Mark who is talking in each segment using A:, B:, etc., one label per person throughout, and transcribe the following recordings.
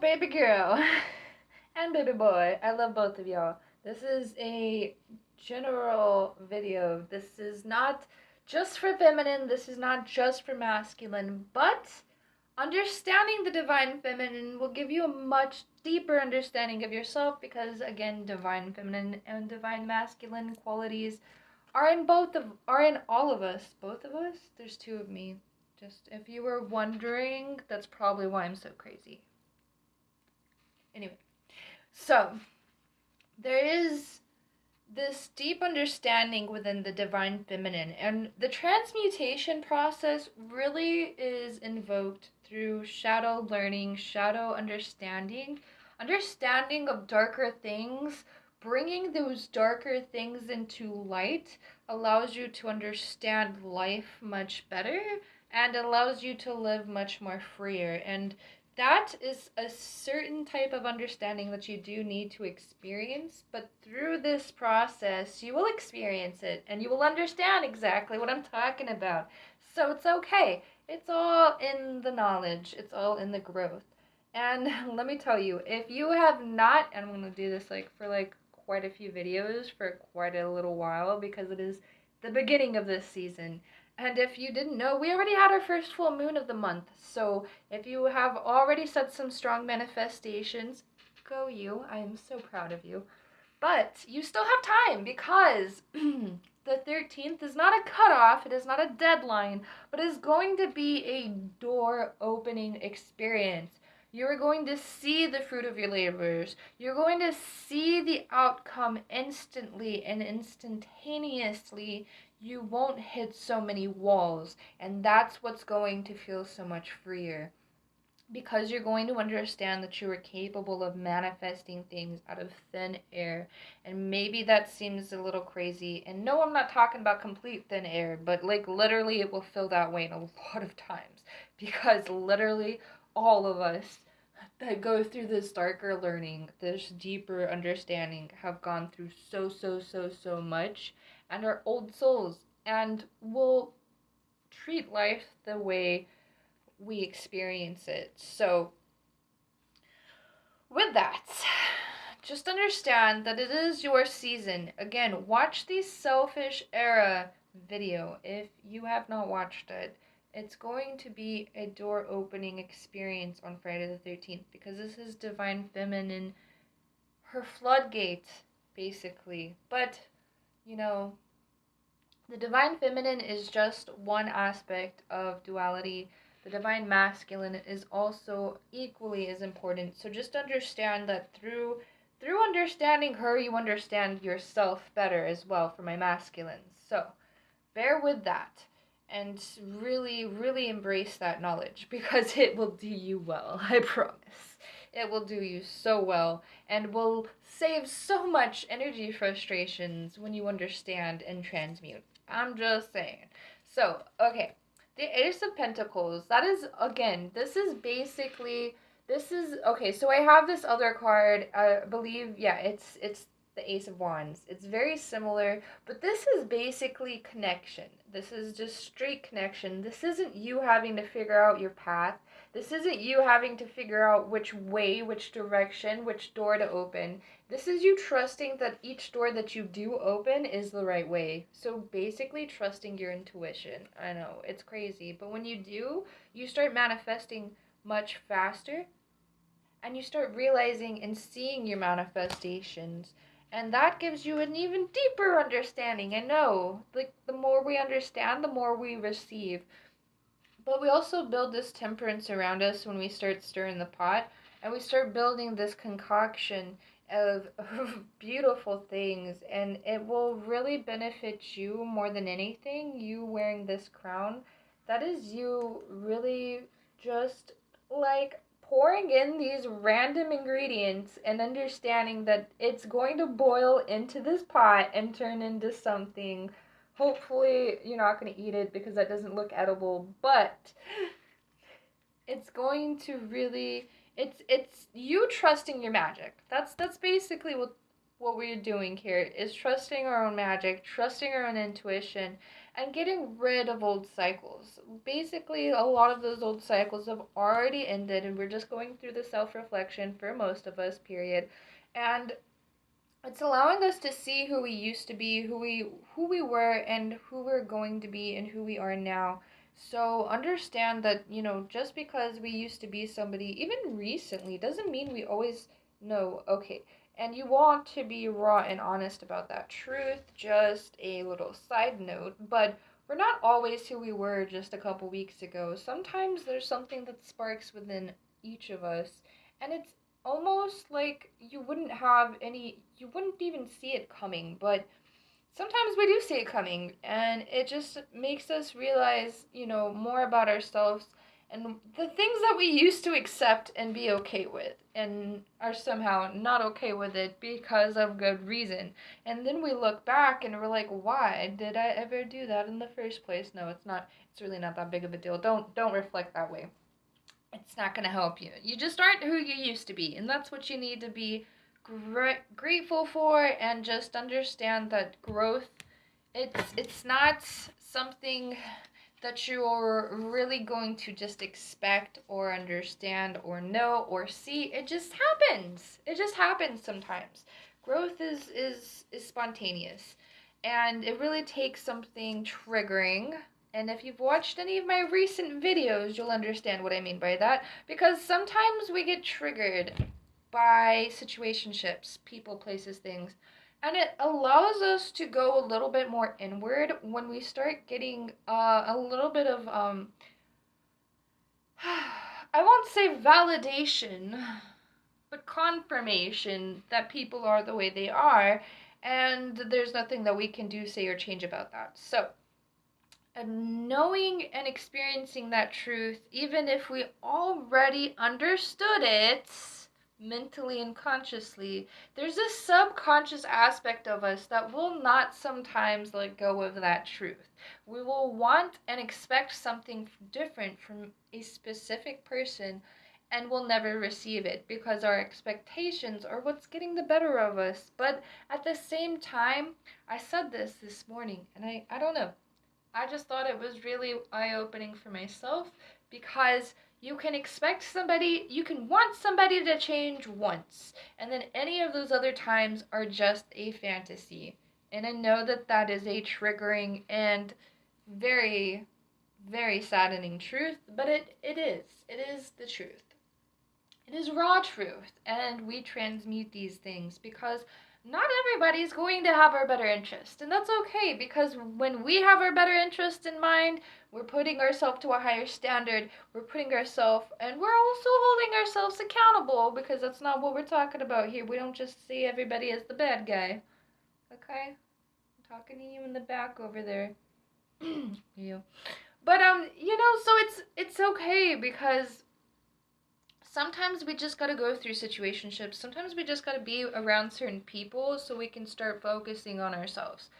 A: baby girl and baby boy. I love both of y'all. This is a general video. This is not just for feminine, this is not just for masculine, but understanding the divine feminine will give you a much deeper understanding of yourself because again, divine feminine and divine masculine qualities are in all of us. Both of us? There's two of me. Just if you were wondering, that's probably why I'm so crazy. Anyway, so there is this deep understanding within the divine feminine, and the transmutation process really is invoked through shadow learning, shadow understanding, understanding of darker things. Bringing those darker things into light allows you to understand life much better and allows you to live much more freer. And that is a certain type of understanding that you do need to experience, but through this process, you will experience it and you will understand exactly what I'm talking about. So it's okay. It's all in the knowledge, it's all in the growth. And let me tell you, if you have not, and I'm going to do this for quite a few videos for quite a little while because it is the beginning of this season. And if you didn't know, we already had our first full moon of the month. So if you have already set some strong manifestations, go you. I am so proud of you. But you still have time because the 13th is not a cutoff, it is not a deadline, but is going to be a door opening experience. You're going to see the fruit of your labors. You're going to see the outcome instantly and instantaneously. You won't hit so many walls, and that's what's going to feel so much freer. Because you're going to understand that you are capable of manifesting things out of thin air. And maybe that seems a little crazy. And no, I'm not talking about complete thin air, but literally it will feel that way in a lot of times. Because literally all of us that go through this darker learning, this deeper understanding, have gone through so much and are old souls and will treat life the way we experience it. So, with that, just understand that it is your season. Again, watch the Selfish Era video if you have not watched it. It's going to be a door opening experience on Friday the 13th because this is Divine Feminine, her floodgate, basically. But, you know, the Divine Feminine is just one aspect of duality. The Divine Masculine is also equally as important. So just understand that through understanding her, you understand yourself better as well for my masculines. So bear with that and really embrace that knowledge because it will do you well, I promise. It will do you so well and will save so much energy frustrations when you understand and transmute. I'm just saying. So, okay. The Ace of Pentacles, that is, again, this is okay, so I have this other card, I believe, yeah, it's the Ace of Wands. It's very similar, but this is basically connection. This is just straight connection. This isn't you having to figure out your path. This isn't you having to figure out which way, which direction, which door to open. This is you trusting that each door that you do open is the right way. So basically trusting your intuition. I know, it's crazy, but when you do, you start manifesting much faster and you start realizing and seeing your manifestations. And that gives you an even deeper understanding. I know, the more we understand, the more we receive. But we also build this temperance around us when we start stirring the pot and we start building this concoction of beautiful things, and it will really benefit you more than anything. You wearing this crown, that is you really just pouring in these random ingredients and understanding that it's going to boil into this pot and turn into something. Hopefully you're not going to eat it because that doesn't look edible, but it's going to really, it's you trusting your magic. That's basically what we're doing here, is trusting our own magic, trusting our own intuition, and getting rid of old cycles. Basically, a lot of those old cycles have already ended, and we're just going through the self-reflection for most of us, period. And it's allowing us to see who we used to be, who we were, and who we're going to be, and who we are now. So understand that, just because we used to be somebody, even recently, doesn't mean we always know. Okay, and you want to be raw and honest about that truth. Just a little side note, but we're not always who we were just a couple weeks ago. Sometimes there's something that sparks within each of us, and it's almost like you wouldn't even see it coming, but sometimes we do see it coming, and it just makes us realize, more about ourselves and the things that we used to accept and be okay with and are somehow not okay with it because of good reason. And then we look back and we're like, why did I ever do that in the first place? No, it's really not that big of a deal. Don't reflect that way. It's not going to help you. You just aren't who you used to be, and that's what you need to be grateful for, and just understand that growth, it's not something that you're really going to just expect or understand or know or see. It just happens. It just happens sometimes. Growth is spontaneous, and it really takes something triggering. And if you've watched any of my recent videos, you'll understand what I mean by that, because sometimes we get triggered by situationships, people, places, things, and it allows us to go a little bit more inward when we start getting a little bit of I won't say validation, but confirmation that people are the way they are, and there's nothing that we can do, say, or change about that. So knowing and experiencing that truth, even if we already understood it mentally and consciously, there's this subconscious aspect of us that will not sometimes let go of that truth. We will want and expect something different from a specific person, and will never receive it because our expectations are what's getting the better of us. But at the same time, I said this morning, and I don't know, I just thought it was really eye-opening for myself, because you can want somebody to change once, and then any of those other times are just a fantasy. And I know that that is a triggering and very, very saddening truth, but it is. It is the truth. It is raw truth, and we transmute these things because not everybody's going to have our better interest. And that's okay, because when we have our better interest in mind, we're putting ourselves to a higher standard. We're putting ourselves, and we're also holding ourselves accountable, because that's not what we're talking about here. We don't just see everybody as the bad guy. Okay? I'm talking to you in the back over there. You. But so it's okay, because sometimes we just gotta go through situationships. Sometimes we just gotta be around certain people so we can start focusing on ourselves.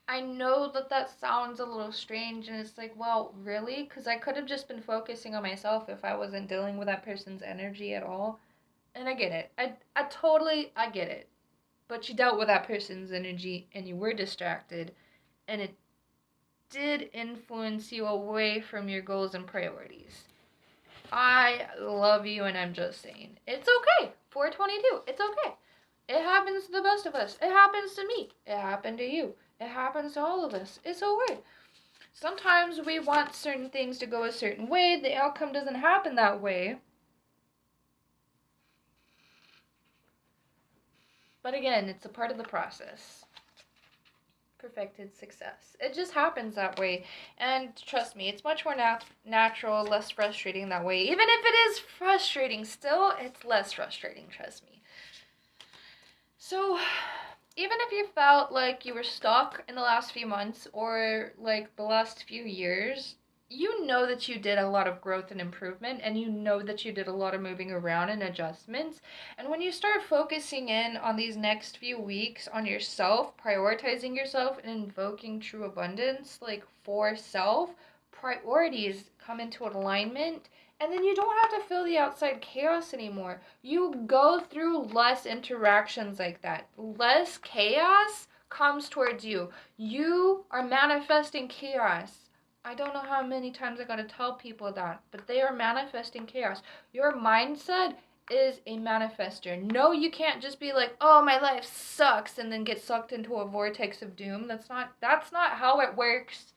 A: I know that that sounds a little strange, and it's like, well, really? Because I could have just been focusing on myself if I wasn't dealing with that person's energy at all. And I get it. I get it. But you dealt with that person's energy, and you were distracted, and it did influence you away from your goals and priorities. I love you, and I'm just saying. It's okay. 422. It's okay. It happens to the best of us. It happens to me. It happened to you. It happens to all of us. It's okay. Sometimes we want certain things to go a certain way. The outcome doesn't happen that way. But again, it's a part of the process. Perfected success. It just happens that way. And trust me, it's much more natural, less frustrating that way. Even if it is frustrating, still, it's less frustrating, trust me. So, even if you felt like you were stuck in the last few months, or like the last few years, you know that you did a lot of growth and improvement, and you know that you did a lot of moving around and adjustments. And when you start focusing in on these next few weeks on yourself, prioritizing yourself, and invoking true abundance, like for self, priorities come into alignment, and then you don't have to feel the outside chaos anymore. You go through less interactions like that. Less chaos comes towards you. You are manifesting chaos. I don't know how many times I gotta tell people that, but they are manifesting chaos. Your mindset is a manifester. No, you can't just be like, oh, my life sucks, and then get sucked into a vortex of doom. That's not how it works.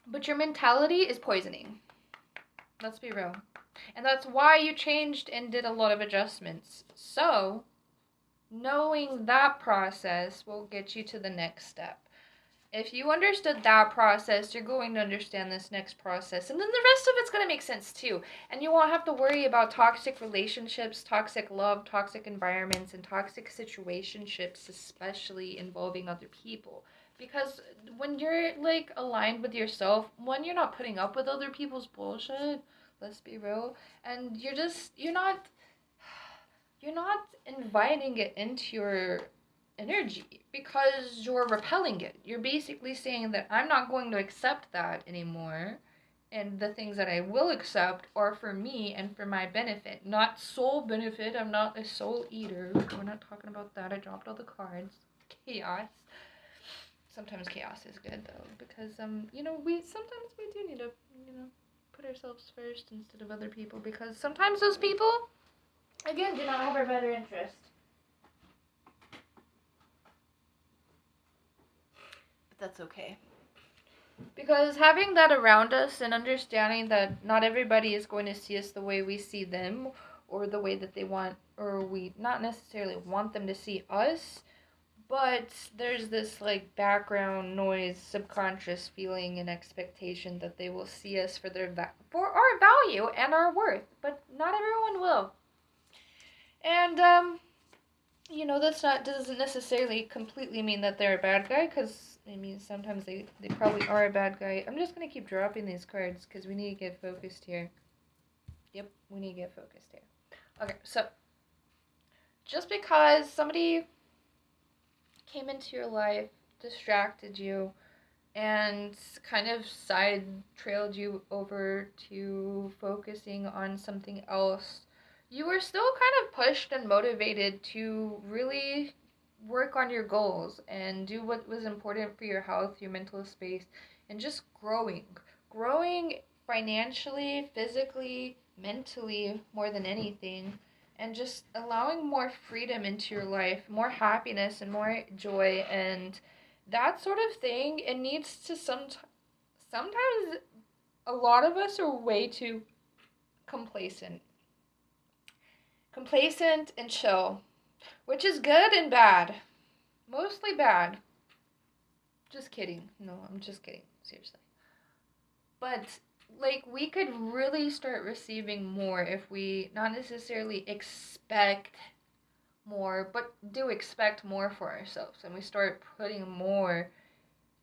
A: But your mentality is poisoning. Let's be real. And that's why you changed and did a lot of adjustments. So, knowing that process will get you to the next step. If you understood that process, you're going to understand this next process. And then the rest of it's going to make sense too. And you won't have to worry about toxic relationships, toxic love, toxic environments, and toxic situationships, especially involving other people. Because when you're like aligned with yourself, when you're not putting up with other people's bullshit, let's be real, and you're not inviting it into your energy because you're repelling it. You're basically saying that I'm not going to accept that anymore. And the things that I will accept are for me and for my benefit, not soul benefit. I'm not a soul eater. We're not talking about that. I dropped all the cards. Chaos. Sometimes chaos is good though, because we sometimes we do need to put ourselves first instead of other people, because sometimes those people, again, do not have our better interest. That's okay. Because having that around us and understanding that not everybody is going to see us the way we see them, or the way that they want, or we not necessarily want them to see us, but there's this like background noise, subconscious feeling and expectation that they will see us for for our value and our worth, but not everyone will. And that doesn't necessarily completely mean that they're a bad guy, because I mean sometimes they probably are a bad guy. I'm just gonna keep dropping these cards because we need to get focused here. Yep, we need to get focused here. Okay, so just because somebody came into your life, distracted you, and kind of side trailed you over to focusing on something else, you were still kind of pushed and motivated to really work on your goals and do what was important for your health, your mental space, and just growing financially, physically, mentally, more than anything, and just allowing more freedom into your life, more happiness and more joy, and that sort of thing. It needs to sometimes a lot of us are way too complacent and chill, which is good and bad. Mostly bad. Just kidding. No, I'm just kidding. Seriously. But like, we could really start receiving more if we not necessarily expect more, but do expect more for ourselves, and we start putting more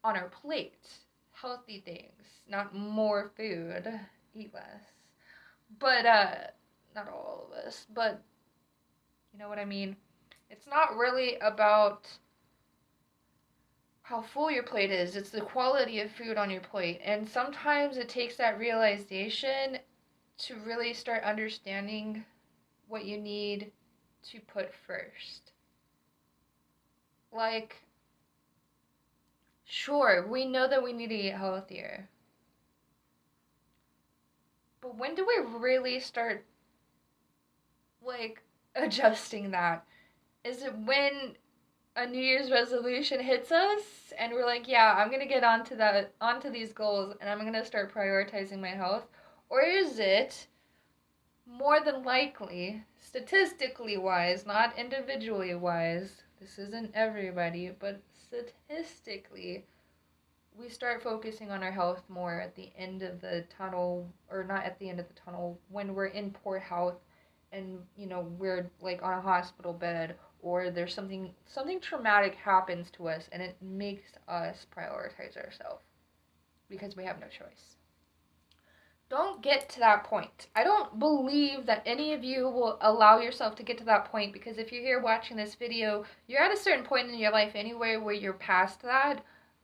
A: on our plate. Healthy things, not more food. Eat less. But not all of us, but you know what I mean? It's not really about how full your plate is, it's the quality of food on your plate. And sometimes it takes that realization to really start understanding what you need to put first. Like, sure, we know that we need to eat healthier. But when do we really start, like, adjusting that? Is it when a New Year's resolution hits us and we're like, yeah, I'm gonna get onto these goals, and I'm gonna start prioritizing my health? Or is it more than likely, statistically wise, not individually wise, this isn't everybody, but statistically, we start focusing on our health more at the end of the tunnel, or not at the end of the tunnel, when we're in poor health and we're like on a hospital bed, or there's something traumatic happens to us, and it makes us prioritize ourselves because we have no choice. Don't get to that point. I don't believe that any of you will allow yourself to get to that point, because if you're here watching this video, you're at a certain point in your life anyway where you're past that.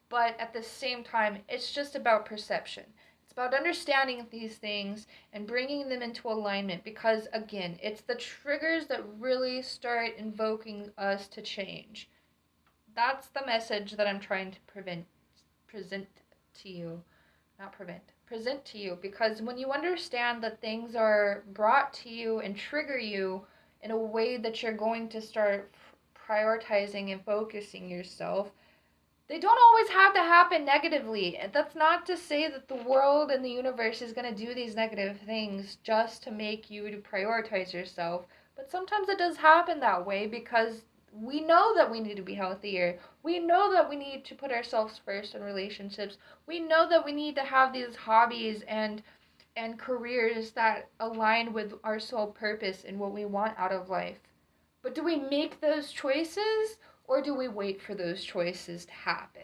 A: But at the same time, it's just about perception. It's about understanding these things and bringing them into alignment, because again, it's the triggers that really start invoking us to change. That's the message that I'm trying to present to you. Not prevent, present to you, because when you understand that things are brought to you and trigger you in a way that you're going to start prioritizing and focusing yourself, they don't always have to happen negatively. That's not to say that the world and the universe is going to do these negative things just to make you to prioritize yourself. But sometimes it does happen that way because we know that we need to be healthier. We know that we need to put ourselves first in relationships. We know that we need to have these hobbies and careers that align with our sole purpose and what we want out of life. But do we make those choices, or do we wait for those choices to happen?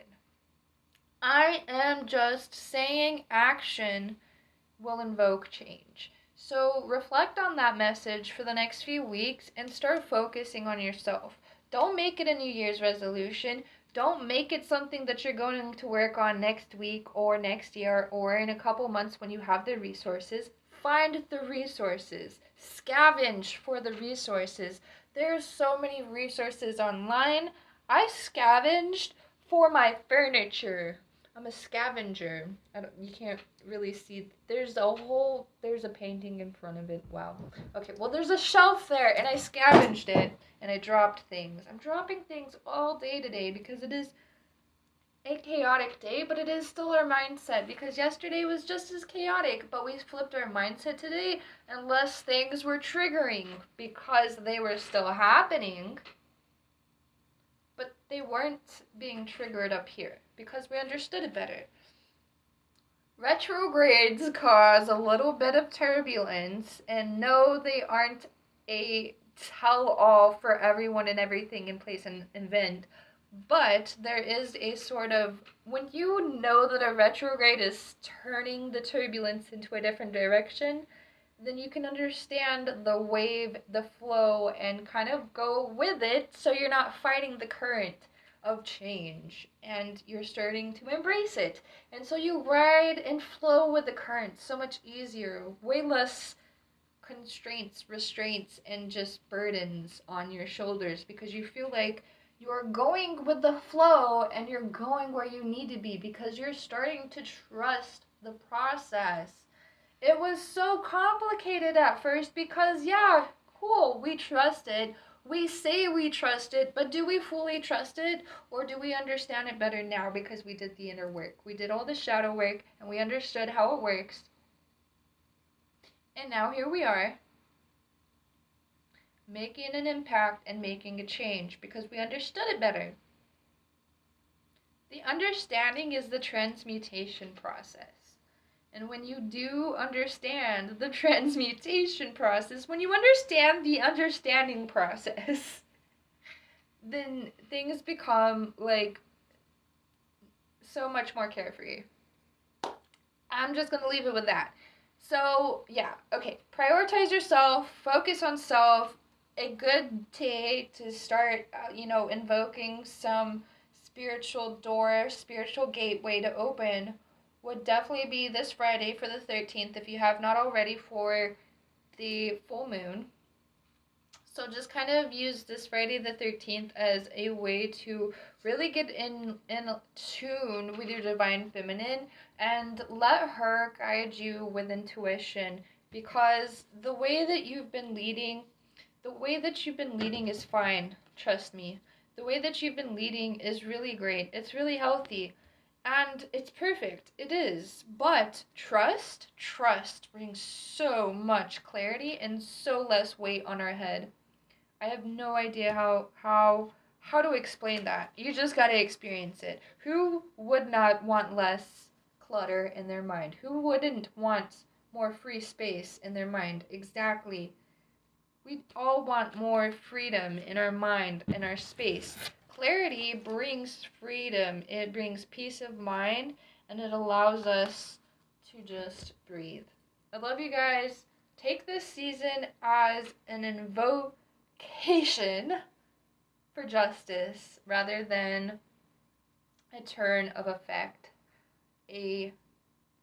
A: I am just saying action will invoke change. So reflect on that message for the next few weeks and start focusing on yourself. Don't make it a New Year's resolution. Don't make it something that you're going to work on next week or next year or in a couple months when you have the resources. Find the resources. Scavenge for the resources. There's so many resources online. I scavenged for my furniture. I'm a scavenger. You can't really see. There's a painting in front of it. Wow. Okay, well, there's a shelf there, and I scavenged it, and I dropped things. I'm dropping things all day today because it is a chaotic day, but it is still our mindset because yesterday was just as chaotic, but we flipped our mindset today, and less things were triggering because they were still happening, but they weren't being triggered up here because we understood it better. Retrogrades cause a little bit of turbulence, and no, they aren't a tell-all for everyone and everything in place and event, but there is a sort of, when you know that a retrograde is turning the turbulence into a different direction, then you can understand the wave, the flow, and kind of go with it so you're not fighting the current of change and you're starting to embrace it. And so you ride and flow with the current so much easier, way less constraints, restraints, and just burdens on your shoulders because you feel like you're going with the flow and you're going where you need to be because you're starting to trust the process. It was so complicated at first because, yeah, cool, we trust it. We say we trust it, but do we fully trust it? Or do we understand it better now because we did the inner work? We did all the shadow work and we understood how it works. And now here we are, making an impact and making a change because we understood it better. The understanding is the transmutation process. And when you do understand the transmutation process, when you understand the understanding process, then things become like so much more carefree. I'm just going to leave it with that. So, yeah, okay. Prioritize yourself, focus on self. A good day to start, invoking some spiritual door, spiritual gateway to open would definitely be this Friday for the 13th if you have not already for the full moon. So just kind of use this Friday the 13th as a way to really get in tune with your divine feminine and let her guide you with intuition, because the way that you've been leading is fine, trust me. The way that you've been leading is really great. It's really healthy. And it's perfect. It is. But trust brings so much clarity and so less weight on our head. I have no idea how to explain that. You just got to experience it. Who would not want less clutter in their mind? Who wouldn't want more free space in their mind? Exactly. We all want more freedom in our mind, in our space. Clarity brings freedom. It brings peace of mind, and it allows us to just breathe. I love you guys. Take this season as an invocation for justice rather than a turn of effect, a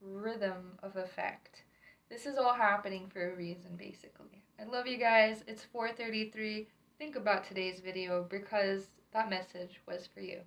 A: rhythm of effect. This is all happening for a reason, basically. I love you guys. It's 4:33. Think about today's video because that message was for you.